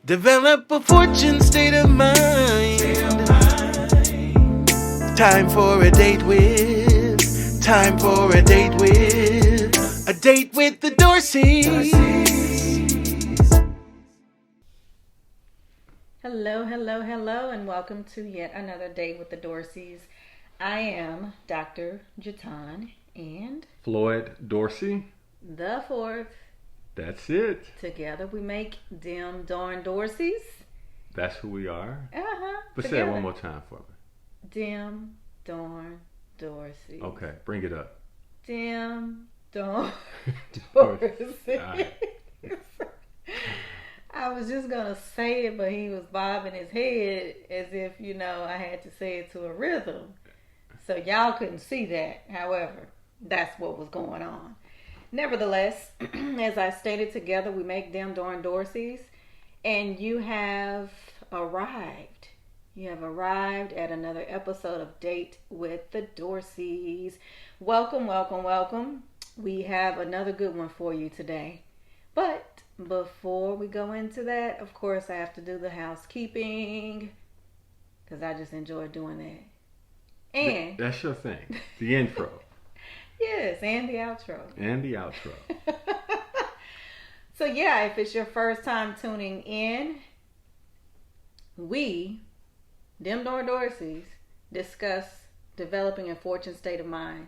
Develop a fortune state of mind. Time for a date with. Time for a date with. A date with the Dorseys. Hello, and welcome to yet another date with the Dorseys. I am Dr. Jatan and Floyd Dorsey. the fourth. That's it. Together we make Dim Darn Dorseys. That's who we are. But together. say it one more time for me. Dim Darn Dorseys. Okay, bring it up. Dim Darn Dorseys. Right. I was just gonna say it, but he was bobbing his head as if, I had to say it to a rhythm. So y'all couldn't see that. However, that's what was going on. Nevertheless, as I stated, together we make Dim Darn Dorseys, and you have arrived. You have arrived at another episode of Date with the Dorseys. Welcome, welcome, welcome. We have another good one for you today. But before we go into that, of course, I have to do the housekeeping because I just enjoy doing that. And that's your thing. The intro. Yes, and the outro. So yeah, if it's your first time tuning in, we, Dim Darn Dorseys, discuss developing a fortune state of mind.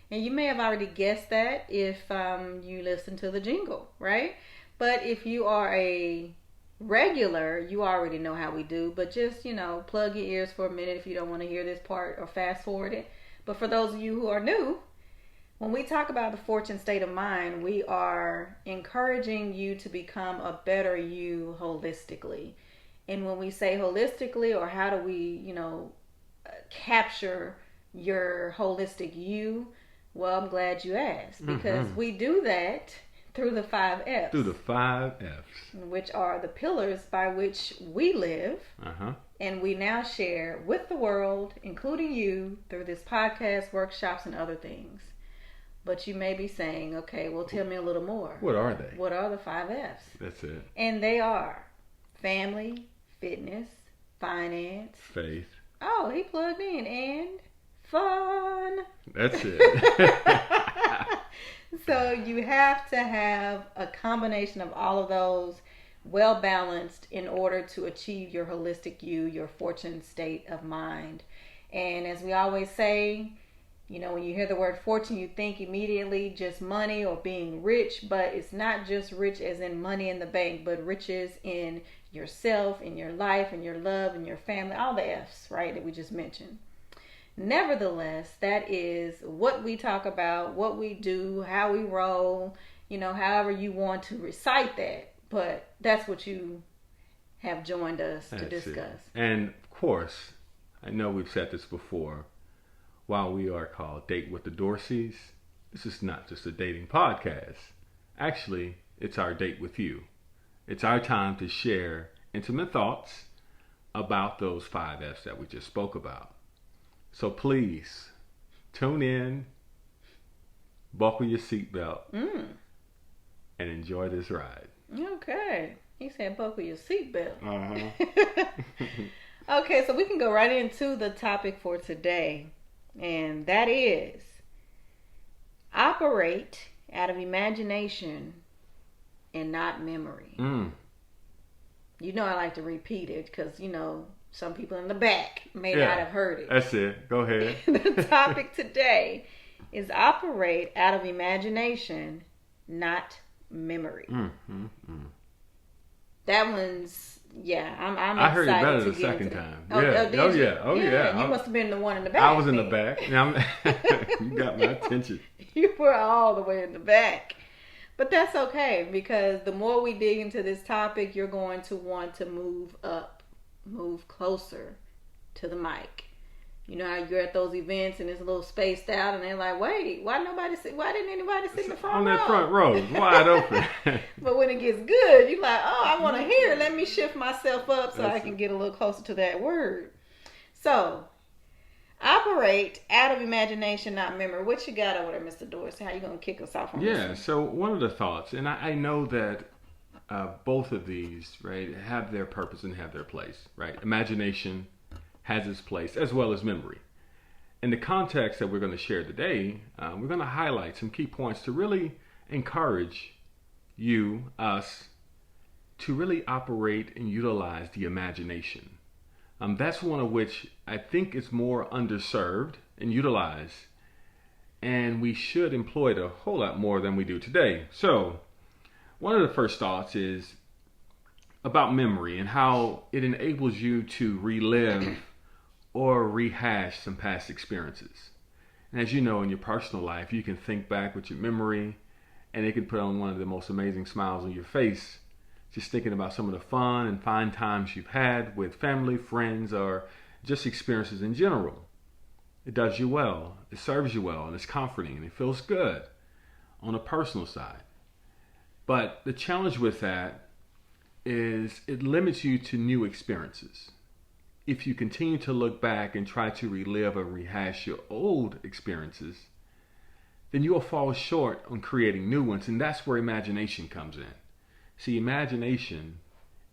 And you may have already guessed that if you listen to the jingle, right? But if you are a regular, you already know how we do. But just, plug your ears for a minute if you don't want to hear this part or fast forward it. But for those of you who are new, when we talk about the fortune state of mind, we are encouraging you to become a better you holistically. And when we say holistically, or how do we, capture your holistic you? Well, I'm glad you asked, because we do that through the 5 F's. Through the 5 F's. Which are the pillars by which we live. And we now share with the world, including you, through this podcast, workshops, and other things. But you may be saying, okay, well, tell me a little more. What are they? What are the 5 F's? That's it. And they are family, fitness, finance. Faith. Oh, he plugged in. And fun. That's it. So you have to have a combination of all of those well balanced in order to achieve your holistic you, your fortune state of mind. And as we always say, when you hear the word fortune, you think immediately just money or being rich, but it's not just rich as in money in the bank, but riches in yourself, in your life, in your love, in your family, all the F's, right, that we just mentioned. Nevertheless, that is what we talk about, what we do, how we roll, however you want to recite that. But that's what you have joined us to discuss. And of course, I know we've said this before, while we are called Date with the Dorseys, this is not just a dating podcast. Actually, it's our date with you. It's our time to share intimate thoughts about those 5 F's that we just spoke about. So please, tune in, buckle your seatbelt, and enjoy this ride. Okay. He said buckle your seatbelt. Okay, so we can go right into the topic for today. And that is, operate out of imagination and not memory. I like to repeat it because, some people in the back may not have heard it. That's it. Go ahead. The topic today is operate out of imagination, not memory. That one's, I'm I heard it excited better to the get second into time. that. Oh, yeah. You must have been the one in the back. I was in the back. You got my attention. You were all the way in the back. But that's okay, because the more we dig into this topic, you're going to want to move up, move closer to the mic. You know how you're at those events and it's a little spaced out, and they're like, "Wait, why didn't anybody sit in the front row?" On that front row, wide open. But when it gets good, you're like, "Oh, I want to hear. Let me shift myself up so I can get a little closer to that word." So, operate out of imagination, not memory. What you got over there, Mr. Dorsey? How you gonna kick us off on this? Yeah. So one of the thoughts, and I know that both of these, right, have their purpose and have their place, right? Imagination has its place as well as memory. In the context that we're going to share today, we're going to highlight some key points to really encourage us, to really operate and utilize the imagination. That's one of which I think is more underserved and utilized, and we should employ it a whole lot more than we do today. So, one of the first thoughts is about memory and how it enables you to relive or rehash some past experiences. And as you know, in your personal life, you can think back with your memory, and it can put on one of the most amazing smiles on your face, just thinking about some of the fun and fine times you've had with family, friends, or just experiences in general. It does you well, it serves you well, and it's comforting, and it feels good on a personal side. But the challenge with that is it limits you to new experiences. If you continue to look back and try to relive or rehash your old experiences, then you will fall short on creating new ones, and that's where imagination comes in. See, imagination,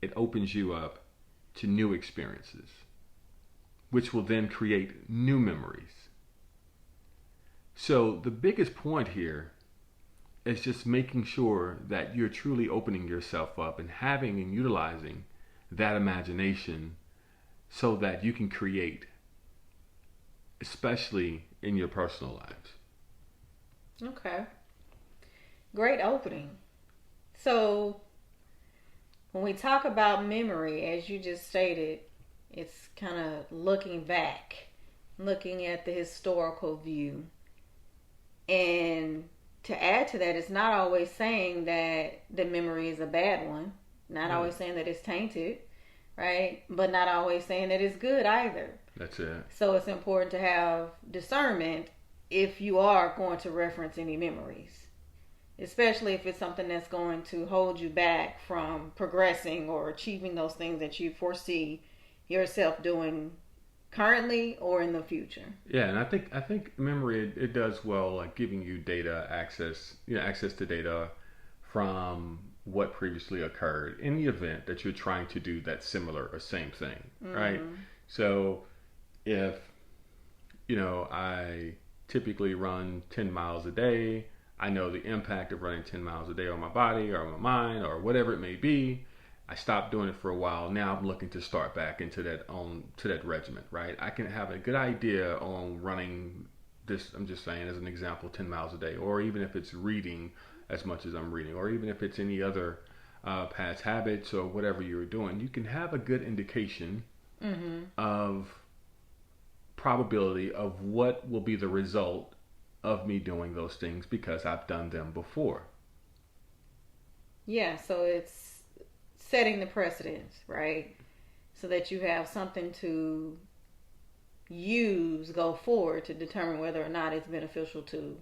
it opens you up to new experiences, which will then create new memories. So the biggest point here is just making sure that you're truly opening yourself up and having and utilizing that imagination so that you can create, especially in your personal lives. Okay. Great opening. So, when we talk about memory, as you just stated, it's kind of looking back, looking at the historical view. And to add to that, it's not always saying that the memory is a bad one, not always saying that it's tainted, right? But not always saying that it's good either. That's it. So it's important to have discernment if you are going to reference any memories, especially if it's something that's going to hold you back from progressing or achieving those things that you foresee yourself doing currently or in the future. Yeah, and I think memory, it does well, like giving you data access, access to data from what previously occurred in the event that you're trying to do that similar or same thing, right? So if I typically run 10 miles a day, I know the impact of running 10 miles a day on my body or my mind or whatever it may be. I stopped doing it for a while. Now I'm looking to start back into that regimen, right? I can have a good idea on running this, I'm just saying as an example, 10 miles a day, or even if it's reading as much as I'm reading, or even if it's any other past habits or whatever you're doing, you can have a good indication of probability of what will be the result of me doing those things because I've done them before. Yeah, so it's setting the precedence, right? So that you have something to use, go forward to determine whether or not it's beneficial to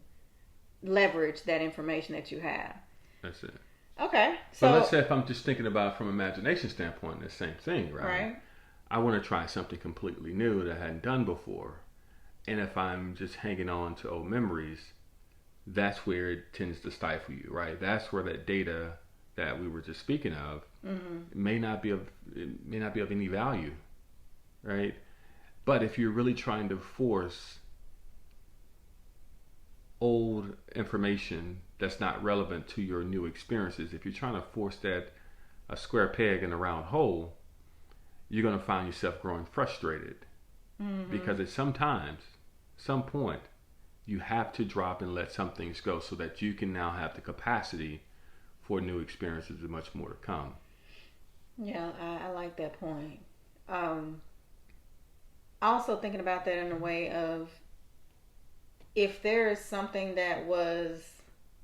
leverage that information that you have. That's it. Okay. So let's say if I'm just thinking about from an imagination standpoint, the same thing, right? Right. I want to try something completely new that I hadn't done before. And if I'm just hanging on to old memories, that's where it tends to stifle you, right? That's where that data that we were just speaking of may not be of any value, right? But if you're really trying to force old information that's not relevant to your new experiences, if you're trying to force that a square peg in a round hole, you're going to find yourself growing frustrated because at some point, you have to drop and let some things go so that you can now have the capacity for new experiences and much more to come. Yeah, I like that point. Also thinking about that in a way of if there is something that was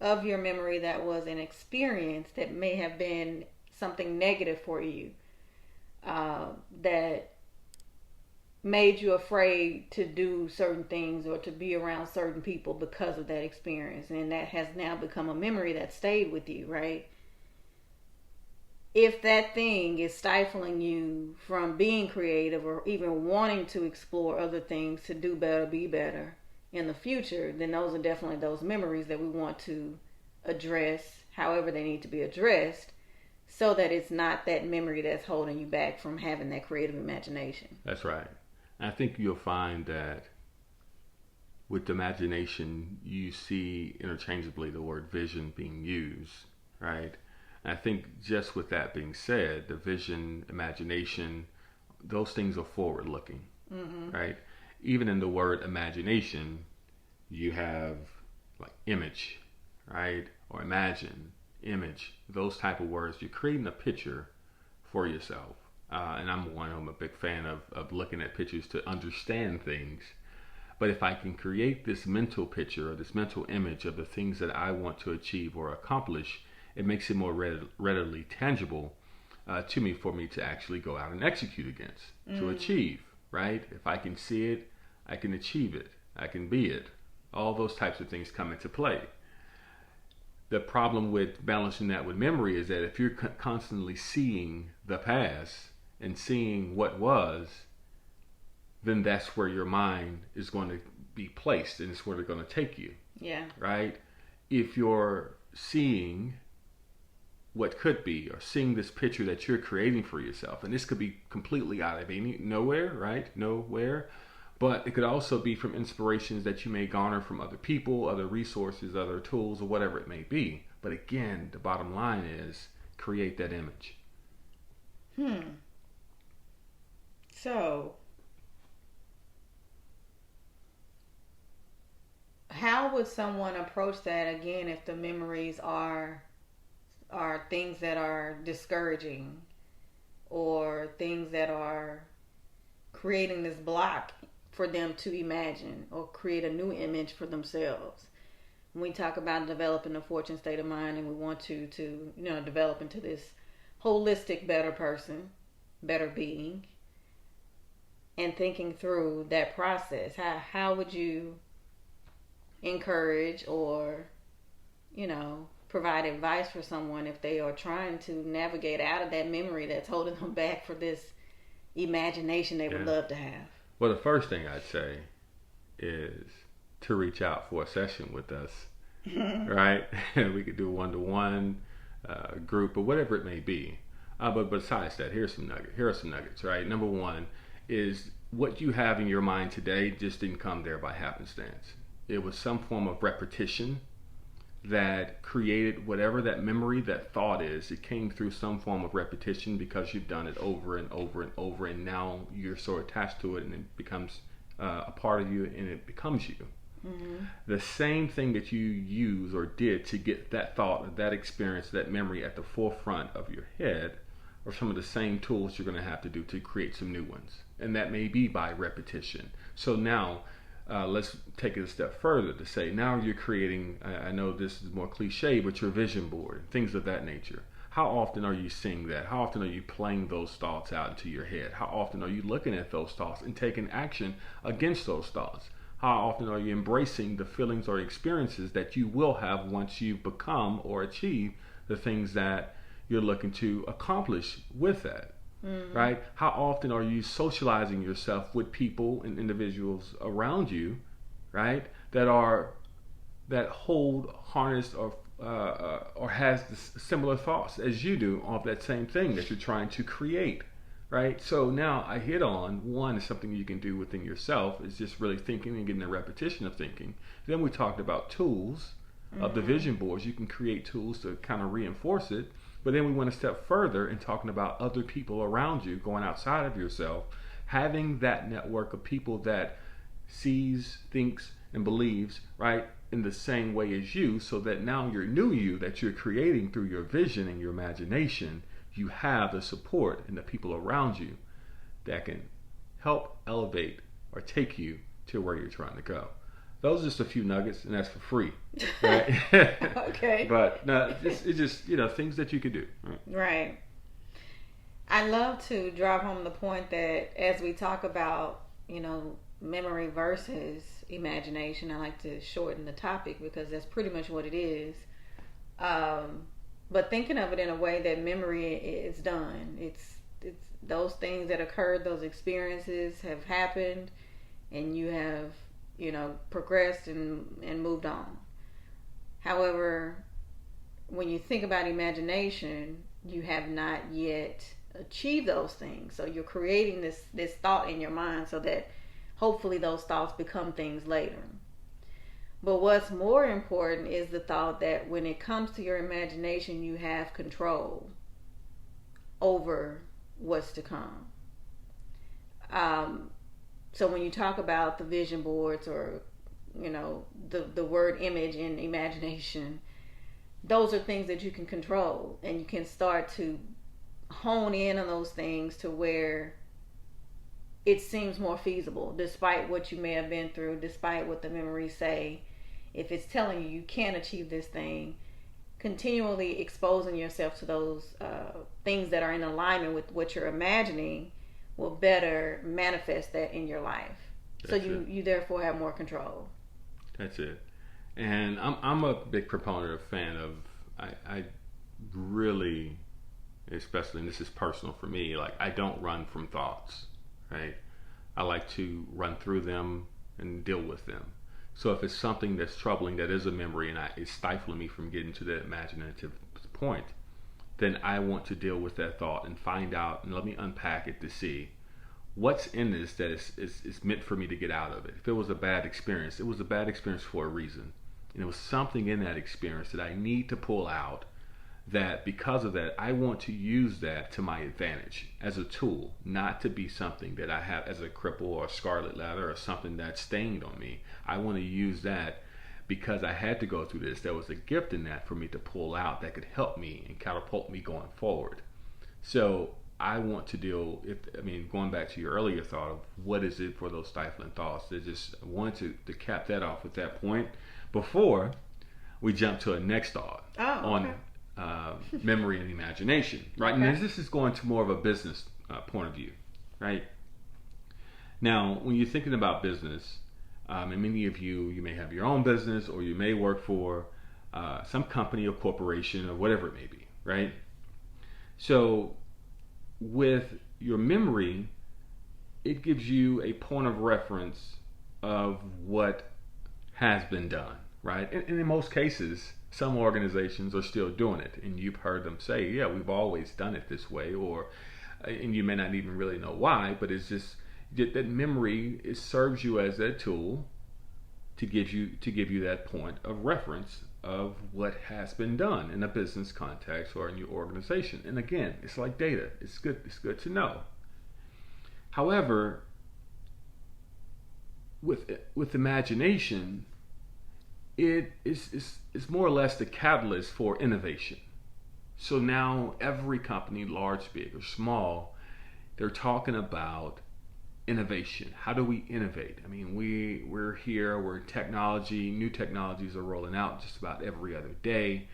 of your memory that was an experience that may have been something negative for you, that made you afraid to do certain things or to be around certain people because of that experience, and that has now become a memory that stayed with you, right? If that thing is stifling you from being creative or even wanting to explore other things to do better, be better in the future, then those are definitely those memories that we want to address however they need to be addressed so that it's not that memory that's holding you back from having that creative imagination. That's right. And I think you'll find that with imagination, you see interchangeably the word vision being used, right? And I think just with that being said, the vision, imagination, those things are forward looking, right? Even in the word imagination, you have like image, right? Or imagine, image, those type of words. You're creating a picture for yourself. And I'm a big fan of looking at pictures to understand things. But if I can create this mental picture or this mental image of the things that I want to achieve or accomplish, it makes it more readily tangible to me for me to actually go out and execute against, to achieve, right? If I can see it, I can achieve it, I can be it. All those types of things come into play. The problem with balancing that with memory is that if you're constantly seeing the past and seeing what was, then that's where your mind is going to be placed and it's where they're going to take you. Yeah. Right? If you're seeing what could be or seeing this picture that you're creating for yourself, and this could be completely out of nowhere, right? Nowhere. But it could also be from inspirations that you may garner from other people, other resources, other tools, or whatever it may be. But again, the bottom line is create that image. So, how would someone approach that again if the memories are things that are discouraging or things that are creating this block for them to imagine or create a new image for themselves? When we talk about developing a fortune state of mind and we want to develop into this holistic better person, better being, and thinking through that process, how would you encourage or provide advice for someone if they are trying to navigate out of that memory that's holding them back for this imagination they would love to have? Well, the first thing I'd say is to reach out for a session with us, right? We could do a one-to-one group or whatever it may be. But besides that, here are some nuggets, right? Number one is what you have in your mind today just didn't come there by happenstance. It was some form of repetition that created whatever that memory, that thought is. It came through some form of repetition because you've done it over and over and over, and now you're so attached to it and it becomes a part of you and it becomes you. The same thing that you use or did to get that thought, that experience, that memory at the forefront of your head are some of the same tools you're going to have to do to create some new ones. And that may be by repetition. So now, let's take it a step further to say, now you're creating, I know this is more cliche, but your vision board, things of that nature. How often are you seeing that? How often are you playing those thoughts out into your head? How often are you looking at those thoughts and taking action against those thoughts? How often are you embracing the feelings or experiences that you will have once you've become or achieved the things that you're looking to accomplish with that? Right? How often are you socializing yourself with people and individuals around you, right? That hold, harness, or has similar thoughts as you do of that same thing that you're trying to create, right? So now I hit on one is something you can do within yourself is just really thinking and getting a repetition of thinking. Then we talked about tools of the vision boards. You can create tools to kind of reinforce it. But then we went a step further in talking about other people around you, going outside of yourself, having that network of people that sees, thinks, and believes, right, in the same way as you, so that now your new you that you're creating through your vision and your imagination, you have the support and the people around you that can help elevate or take you to where you're trying to go. Those are just a few nuggets, and that's for free, right? Okay. But no, it's just things that you could do. Right. I love to drive home the point that as we talk about, memory versus imagination, I like to shorten the topic because that's pretty much what it is. But thinking of it in a way that memory is done. It's those things that occurred, those experiences have happened, and you have progressed and moved on. However, when you think about imagination, you have not yet achieved those things. So you're creating this thought in your mind so that hopefully those thoughts become things later. But what's more important is the thought that when it comes to your imagination, you have control over what's to come. So when you talk about the vision boards, or the word image in imagination, those are things that you can control, and you can start to hone in on those things to where it seems more feasible, despite what you may have been through, despite what the memories say. If it's telling you can't achieve this thing, continually exposing yourself to those things that are in alignment with what you're imagining will better manifest that in your life. That's so you therefore have more control. That's it. And I'm a big proponent, fan of, I really, especially, and this is personal for me, like, I don't run from thoughts, right? I like to run through them and deal with them. So if it's something that's troubling, that is a memory, and it's stifling me from getting to that imaginative point, then I want to deal with that thought and find out, and let me unpack it to see what's in this that is meant for me to get out of it. If it was a bad experience, it was a bad experience for a reason. And it was something in that experience that I need to pull out, that because of that, I want to use that to my advantage as a tool, not to be something that I have as a cripple or a scarlet letter or something that's stained on me. I want to use that because I had to go through this. There was a gift in that for me to pull out that could help me and catapult me going forward. So I want to going back to your earlier thought of what is it for those stifling thoughts, I wanted to cap that off at that point before we jump to a next thought on memory and imagination, right? Okay. And this is going to more of a business point of view, right? Now, when you're thinking about business, and many of you may have your own business, or you may work for some company or corporation or whatever it may be, right? So with your memory, it gives you a point of reference of what has been done, right? And in most cases, some organizations are still doing it, and you've heard them say, yeah, we've always done it this way, and you may not even really know why, but it's just that memory, it serves you as that tool to give you that point of reference of what has been done in a business context or in your organization. And again, it's like data. It's good to know. However, with imagination, it is more or less the catalyst for innovation. So now every company, large, big, or small, they're talking about innovation. How do we innovate? I mean, we're here, we're technology, new technologies are rolling out just about every other day,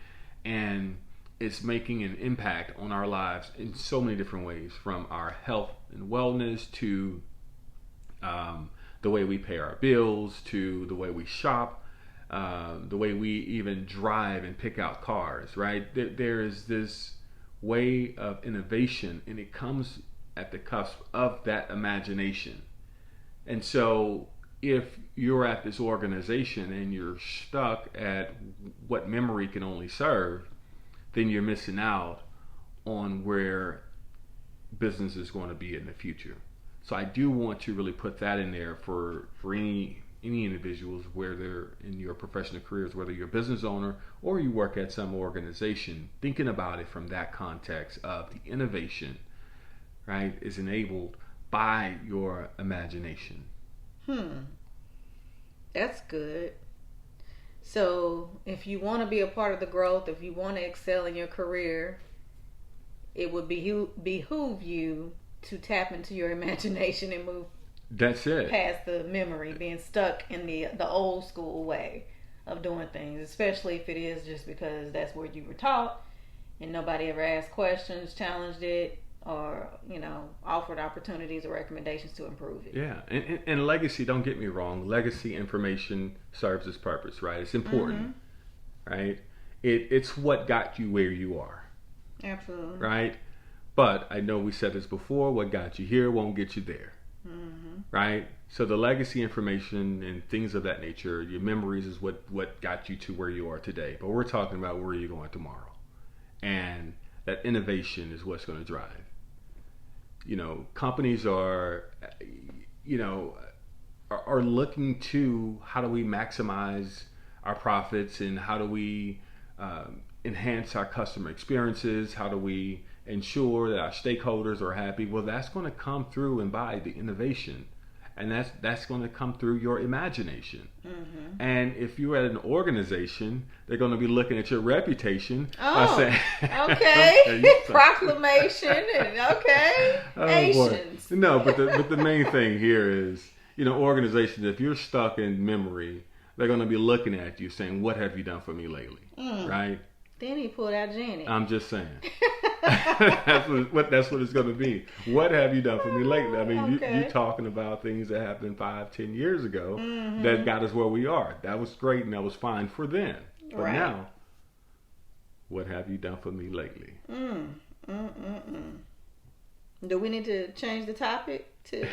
and it's making an impact on our lives in so many different ways, from our health and wellness to the way we pay our bills, to the way we shop, the way we even drive and pick out cars, right? There is this way of innovation, and it comes at the cusp of that imagination. And so if you're at this organization and you're stuck at what memory can only serve, then you're missing out on where business is going to be in the future. So I do want to really put that in there for any individuals, where they're in your professional careers, whether you're a business owner or you work at some organization, thinking about it from that context of the innovation, right, is enabled by your imagination. That's good. So if you want to be a part of the growth, if you want to excel in your career, it would behoove you to tap into your imagination and move past the memory, being stuck in the old school way of doing things, especially if it is just because that's where you were taught and nobody ever asked questions, challenged it, or offered opportunities or recommendations to improve it. Yeah, and legacy, don't get me wrong, legacy information serves its purpose, right? It's important, right? It's what got you where you are. Absolutely. Right? But I know we said this before, what got you here won't get you there. Right? So the legacy information and things of that nature, your memories, is what got you to where you are today. But we're talking about where you're going tomorrow. And that innovation is what's going to drive. Companies are, are looking to how do we maximize our profits and how do we enhance our customer experiences? How do we ensure that our stakeholders are happy? Well, that's going to come through and by the innovation, and that's going to come through your imagination. Mm-hmm. And if you're at an organization, they're going to be looking at your reputation. Oh, saying, okay. Proclamation and okay. Asians. No, but the main thing here is, organizations, if you're stuck in memory, they're going to be looking at you saying, what have you done for me lately? Right? Then he pulled out Janet. I'm just saying. that's what it's going to be. What have you done for me lately? I mean, you talking about things that happened 5-10 years ago that got us where we are. That was great and that was fine for then. But now, what have you done for me lately? Do we need to change the topic to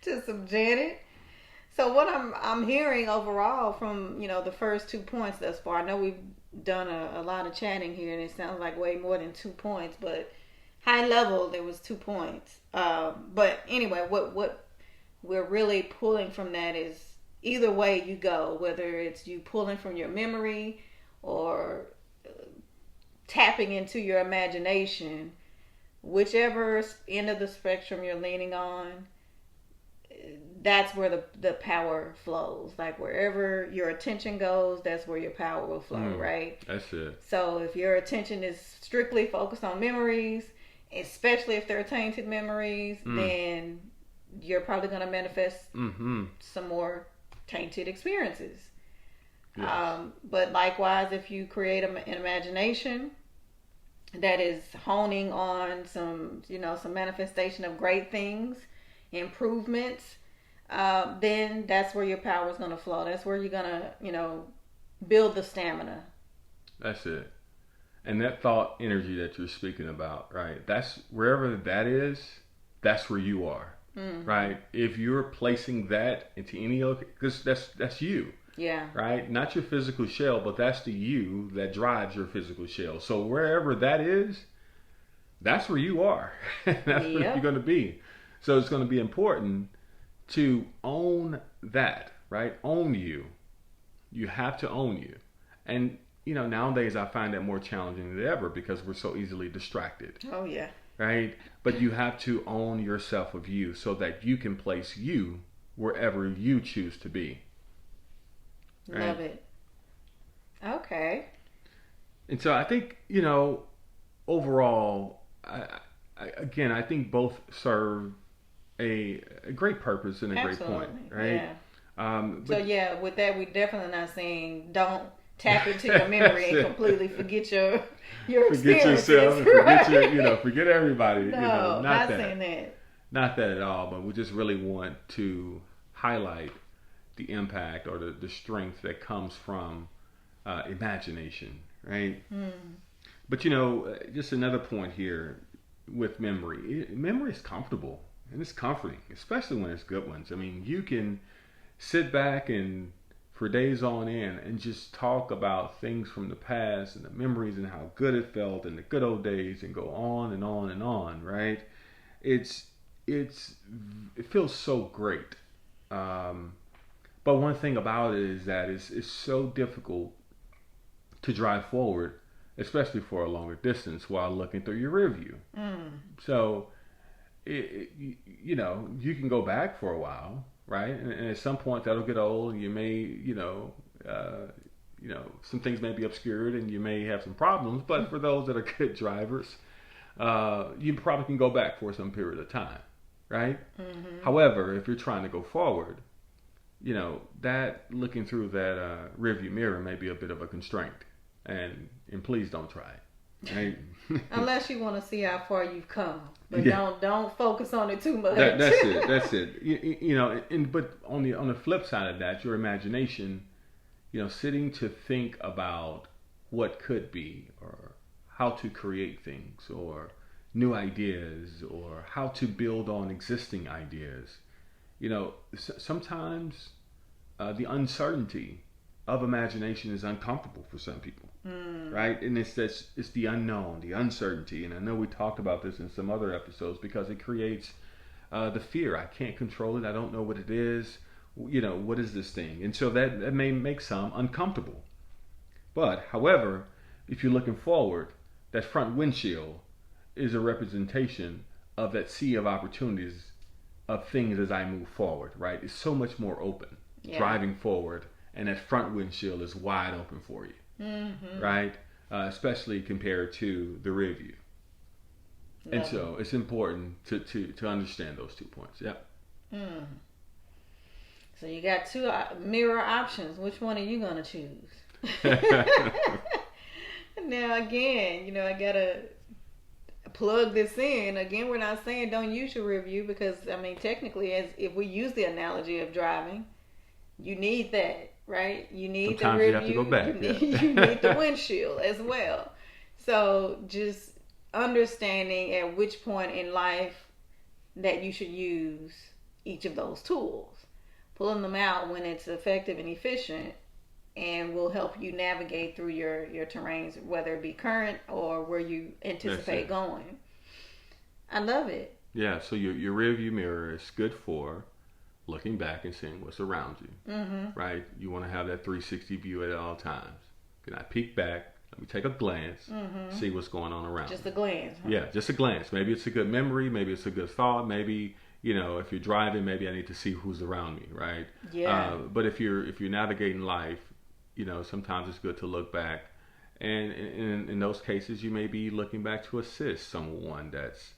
to some Janet? So what I'm hearing overall from the first 2 points thus far, I know we've done a lot of chatting here, and it sounds like way more than 2 points, but high level there was 2 points. But anyway, what we're really pulling from that is either way you go, whether it's you pulling from your memory or tapping into your imagination, whichever end of the spectrum you're leaning on, that's where the power flows. Like wherever your attention goes, that's where your power will flow, right? That's it. So if your attention is strictly focused on memories, especially if they're tainted memories, then you're probably going to manifest some more tainted experiences. Yes. But likewise, if you create an imagination that is honing on some manifestation of great things, improvements, then that's where your power is going to flow. That's where you're going to, build the stamina. That's it. And that thought energy that you're speaking about, right? That's wherever that is, that's where you are, right? If you're placing that into any other, because that's you. Yeah. Right? Not your physical shell, but that's the you that drives your physical shell. So wherever that is, that's where you are. That's where you're going to be. So it's going to be important to own that, right? Own you. You have to own you. And, nowadays I find that more challenging than ever because we're so easily distracted. Oh, yeah. Right? But you have to own yourself of you so that you can place you wherever you choose to be. Right? Love it. Okay. And so I think, overall, I think both serve a great purpose and a great point, right? Yeah. With that, we're definitely not saying don't tap into your memory and completely forget your experiences. Forget yourself, and forget everybody. No, not saying that. Not that at all, but we just really want to highlight the impact or the strength that comes from imagination, right? But just another point here with memory. Memory is comfortable and it's comforting, especially when it's good ones. I mean, you can sit back and for days on end and just talk about things from the past and the memories and how good it felt in the good old days and go on and on and on, right? It feels so great. But one thing about it is that it's so difficult to drive forward, especially for a longer distance while looking through your rear view. So, you can go back for a while, right? And at some point that'll get old and you may, some things may be obscured and you may have some problems. But for those that are good drivers, you probably can go back for some period of time, right? However, if you're trying to go forward, that looking through that rearview mirror may be a bit of a constraint, and please don't try it. Right? Unless you want to see how far you've come, but don't focus on it too much. That's it. But on the flip side of that, your imagination, sitting to think about what could be, or how to create things, or new ideas, or how to build on existing ideas. Sometimes the uncertainty of imagination is uncomfortable for some people. right? And it's the unknown, the uncertainty. And I know we talked about this in some other episodes because it creates the fear. I can't control it. I don't know what it is. What is this thing? And so that may make some uncomfortable. But, however, if you're looking forward, that front windshield is a representation of that sea of opportunities of things as I move forward, right? It's so much more open, driving forward, and that front windshield is wide open for you, right? Especially compared to the rear view. And so it's important to understand those 2 points. Yep. So you got 2 mirror options. Which one are you going to choose? Now, again, I got to plug this in. Again, we're not saying don't use your rear view because, technically, if we use the analogy of driving, you need that, right? You need Sometimes the rear you have view. to go back. You need the windshield as well. So just understanding at which point in life that you should use each of those tools. Pulling them out when it's effective and efficient and will help you navigate through your terrains, whether it be current or where you anticipate going. I love it. Yeah, so your rear view mirror is good for looking back and seeing what's around you, right? You want to have that 360 view at all times. Can I peek back? Let me take a glance, see what's going on around Just me. a glance. Huh? Yeah, just a glance. Maybe it's a good memory. Maybe it's a good thought. Maybe, if you're driving, maybe I need to see who's around me, right? Yeah. But if you're navigating life, sometimes it's good to look back. And in those cases, you may be looking back to assist someone that's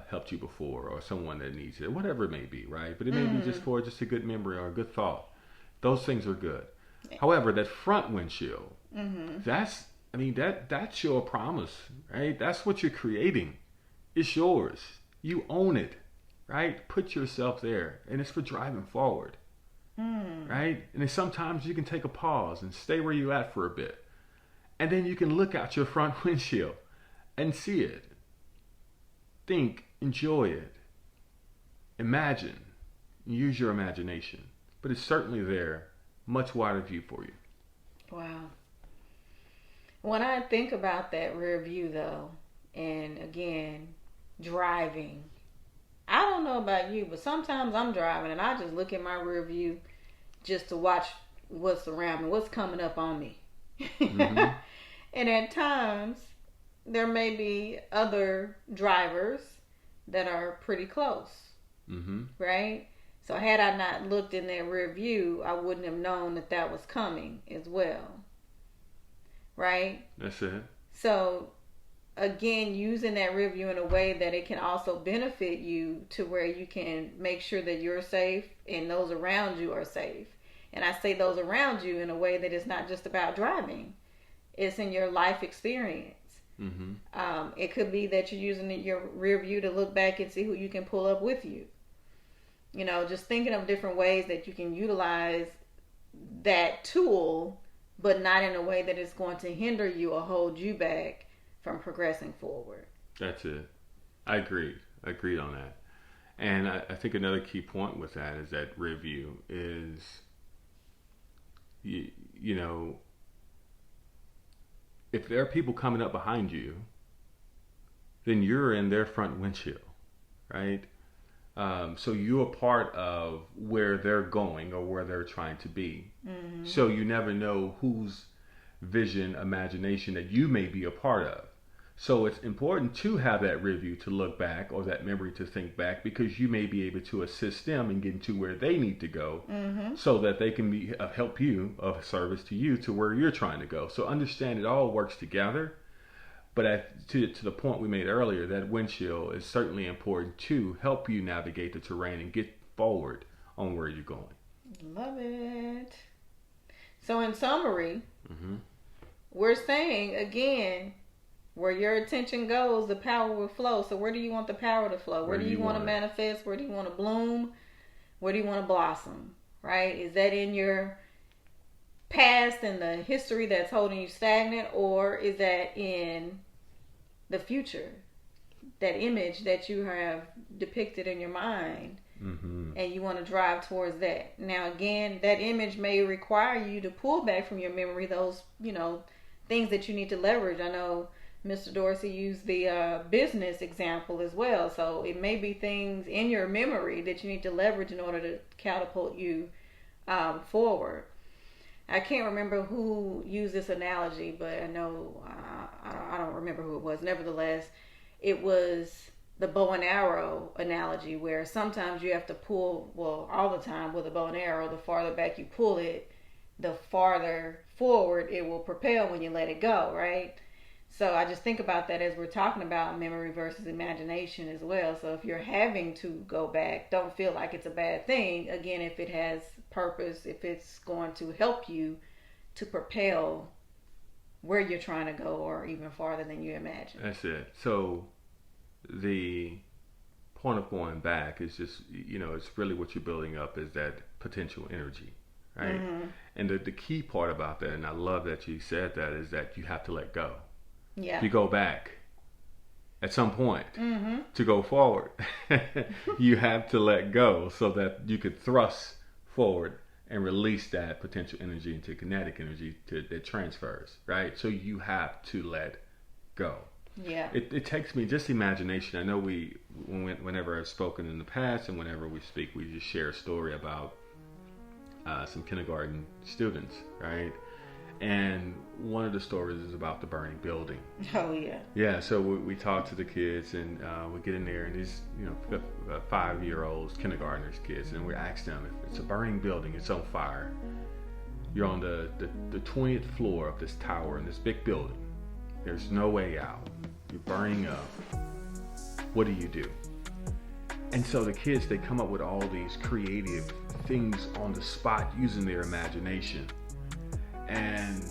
helped you before or someone that needs it, whatever it may be, right? But it may be just for just a good memory or a good thought. Those things are good. However, that front windshield, that's your promise, right? That's what you're creating. It's yours. You own it, right? Put yourself there. And it's for driving forward, right? And then sometimes you can take a pause and stay where you're at for a bit. And then you can look out your front windshield and see it. Think, enjoy it. Imagine. Use your imagination. But it's certainly there. Much wider view for you. Wow. When I think about that rear view, though, and again, driving, I don't know about you, but sometimes I'm driving and I just look at my rear view just to watch what's around me, what's coming up on me. And at times, there may be other drivers that are pretty close, right? So had I not looked in that rear view, I wouldn't have known that was coming as well. Right? That's it. So, again, using that rear view in a way that it can also benefit you to where you can make sure that you're safe and those around you are safe. And I say those around you in a way that it's not just about driving. It's in your life experience. It could be that you're using your rear view to look back and see who you can pull up with you. Just thinking of different ways that you can utilize that tool, but not in a way that it's going to hinder you or hold you back from progressing forward. That's it. I agreed on that. And I think another key point with that is that rear view is, if there are people coming up behind you, then you're in their front windshield, right? So you're part of where they're going or where they're trying to be. So you never know whose vision, imagination that you may be a part of. So it's important to have that rear view to look back or that memory to think back, because you may be able to assist them in getting to where they need to go, so that they can be help you, of service to you, to where you're trying to go. So understand it all works together. But to the point we made earlier, that windshield is certainly important to help you navigate the terrain and get forward on where you're going. Love it. So in summary, we're saying, again, where your attention goes, the power will flow. So where do you want the power to flow? Where do you want to manifest? Where do you want to bloom? Where do you want to blossom? Right? Is that in your past and the history that's holding you stagnant, or is that in the future, that image that you have depicted in your mind, and you want to drive towards that? Now, again, that image may require you to pull back from your memory those things that you need to leverage. I know Mr. Dorsey used the business example as well. So it may be things in your memory that you need to leverage in order to catapult you forward. I can't remember who used this analogy, but I know I don't remember who it was. Nevertheless, it was the bow and arrow analogy, where sometimes you have to pull, well, all the time with a bow and arrow, the farther back you pull it, the farther forward it will propel when you let it go, right? So I just think about that as we're talking about memory versus imagination as well. So if you're having to go back, don't feel like it's a bad thing. Again, if it has purpose, if it's going to help you to propel where you're trying to go, or even farther than you imagine. That's it. So the point of going back is just, it's really what you're building up is that potential energy, right? Mm-hmm. And the key part about that, and I love that you said that, is that you have to let go. Yeah. If you go back at some point to go forward, you have to let go so that you could thrust forward and release that potential energy into kinetic energy that transfers, right? So you have to let go. Yeah. It takes me just imagination. I know whenever I've spoken in the past and whenever we speak, we just share a story about some kindergarten students, right? And one of the stories is about the burning building. Oh, yeah. Yeah, so we talk to the kids, and we get in there, and these 5-year-olds, kindergartners kids, and we ask them, if it's a burning building, it's on fire, you're on the 20th floor of this tower in this big building, there's no way out, you're burning up, what do you do? And so the kids, they come up with all these creative things on the spot using their imagination. And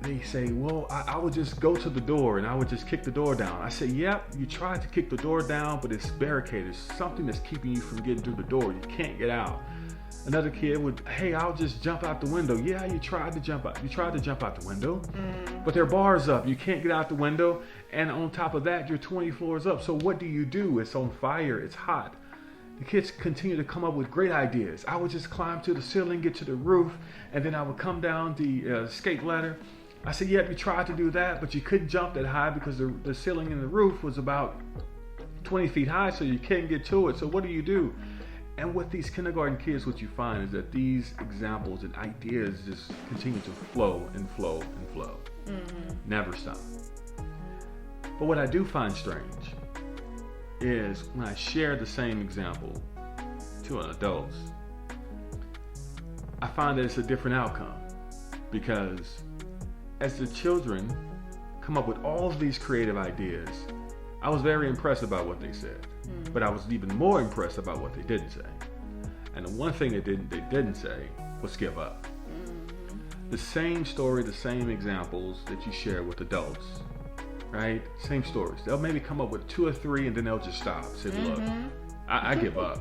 they say, well, I would just go to the door and I would just kick the door down. I say, yep, you tried to kick the door down, but it's barricaded. There's something that's keeping you from getting through the door. You can't get out. Another kid would, hey, I'll just jump out the window. Yeah, you tried to jump out. You tried to jump out the window, but there are bars up. You can't get out the window. And on top of that, you're 20 floors up. So what do you do? It's on fire. It's hot. The kids continue to come up with great ideas. I would just climb to the ceiling, get to the roof, and then I would come down the escape ladder. I said, yep, you tried to do that, but you couldn't jump that high because the ceiling and the roof was about 20 feet high, so you can't get to it. So what do you do? And with these kindergarten kids, what you find is that these examples and ideas just continue to flow and flow and flow. Never stop. But what I do find strange is when I share the same example to an adult, I find that it's a different outcome, because as the children come up with all of these creative ideas, I was very impressed about what they said, but I was even more impressed about what they didn't say. And the one thing they didn't say was give up. The same story, the same examples that you share with adults, right? Same stories. They'll maybe come up with 2 or 3 and then they'll just stop. Say, look, I give up.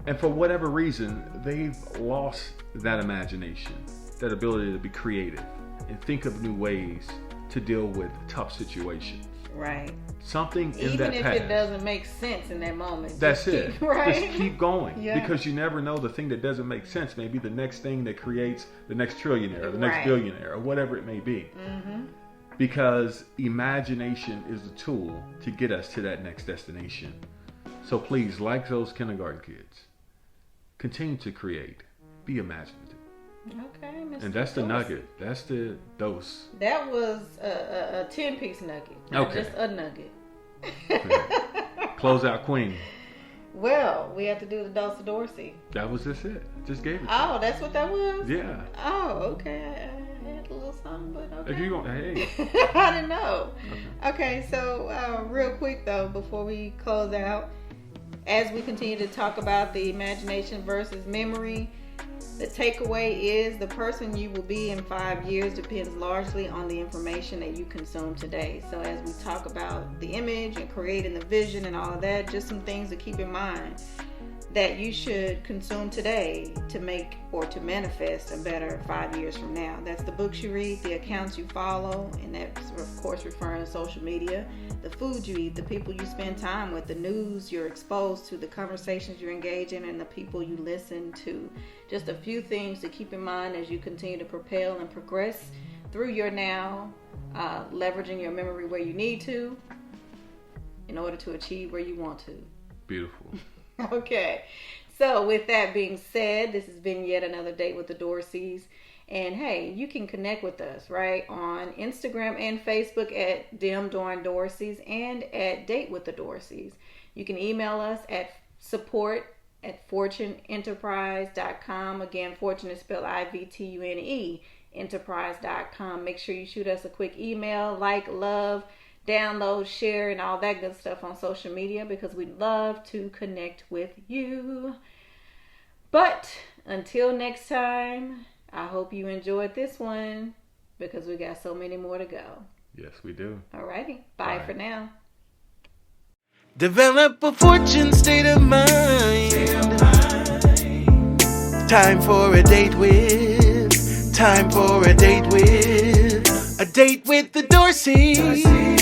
And for whatever reason, they've lost that imagination, that ability to be creative and think of new ways to deal with tough situations. Right. Something in that past. Even if it doesn't make sense in that moment. That's it. Right? Just keep going. Yeah. Because you never know, the thing that doesn't make sense may be the next thing that creates the next trillionaire, the next billionaire, or whatever it may be. Because imagination is the tool to get us to that next destination. So please, like those kindergarten kids, continue to create. Be imaginative. Okay, Mr. And that's the nugget. That's the dose. That was a 10-piece nugget. Not just a nugget. Close out queen. Well, we have to do the dose of Dorsey. That was just it. Just gave it to you. That's what that was? Yeah. Oh, okay. I had a little something, but okay. If you want, hey. I didn't know. Okay, so real quick though, before we close out, as we continue to talk about the imagination versus memory, the takeaway is the person you will be in 5 years depends largely on the information that you consume today. So as we talk about the image and creating the vision and all of that, just some things to keep in mind that you should consume today to make or to manifest a better 5 years from now. That's the books you read, the accounts you follow, and that's of course referring to social media, the food you eat, the people you spend time with, the news you're exposed to, the conversations you engage in, and the people you listen to. Just a few things to keep in mind as you continue to propel and progress through your now, leveraging your memory where you need to in order to achieve where you want to. Beautiful. Okay. So with that being said, this has been yet another Date with the Dorseys. And hey, you can connect with us, right, on Instagram and Facebook at Dorseys and at Date with the Dorseys. You can email us at support@fortuneenterprise.com. Again, Fortune is spelled IVTUNE, enterprise.com. Make sure you shoot us a quick email, like, love, download, share, and all that good stuff on social media because we love to connect with you. But until next time, I hope you enjoyed this one because we got so many more to go. Yes, we do. Alrighty. Bye for now. Develop a fortune state of mind. Time for a date with. A date with the Dorseys.